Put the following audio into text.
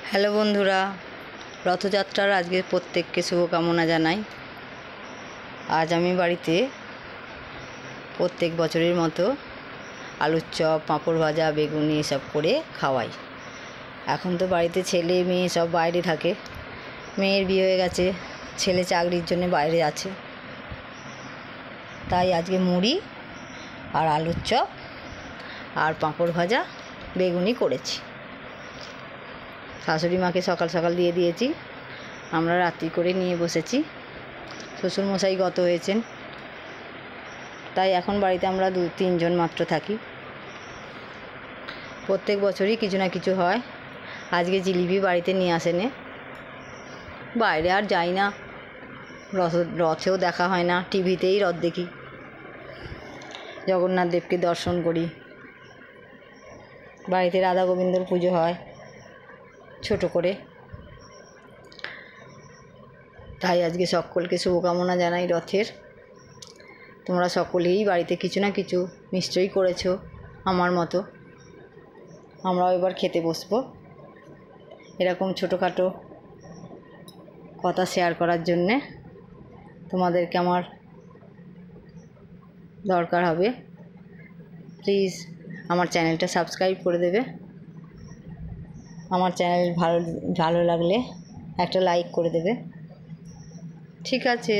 Hello বন্ধুরা, রথযাত্রার আজকে প্রত্যেককে শুভকামনা জানাই। আজ আমি বাড়িতে প্রত্যেক বছরের মতো আলুর চপ, পাঁপড় ভাজা, বেগুনি এসব করে খাওয়াই। এখন তো বাড়িতে ছেলে মেয়ে সব বাইরে থাকে। মেয়ের বিয়ে হয়ে গেছে, ছেলে চাকরির জন্য বাইরে আছে। তাই আজকে মুড়ি আর আলুর চপ আর পাঁপড় ভাজা, বেগুনি করেছি। শাশুড়ি মাকে সকাল সকাল দিয়ে দিয়েছি, আমরা রাত্রি করে নিয়ে বসেছি। শ্বশুরমশাই গত হয়েছেন, তাই এখন বাড়িতে আমরা 2-3 জন মাত্র থাকি। প্রত্যেক বছরই কিছু না কিছু হয়। আজকে জিলিপি বাড়িতে নিয়ে আসেনে, বাইরে আর যাই না, রথেও দেখা হয় না, টিভিতেই রথ দেখি। জগন্নাথ দেবকে দর্শন করি। বাড়িতে রাধা গোবিন্দর পুজো হয় ছোট করে। তাই আজকে সকলকে শুভকামনা জানাই রথের। তোমরা সকলেই বাড়িতে কিছু না কিছু নিশ্চয়ই করেছো আমার মতো। আমরাও এবার খেতে বসবো। এরকম ছোটোখাটো কথা শেয়ার করার জন্যে তোমাদেরকে আমার দরকার হবে। প্লিজ আমার চ্যানেলটা সাবস্ক্রাইব করে দেবে। আমার চ্যানেল ভালো লাগলে একটা লাইক করে দেবে। ঠিক আছে।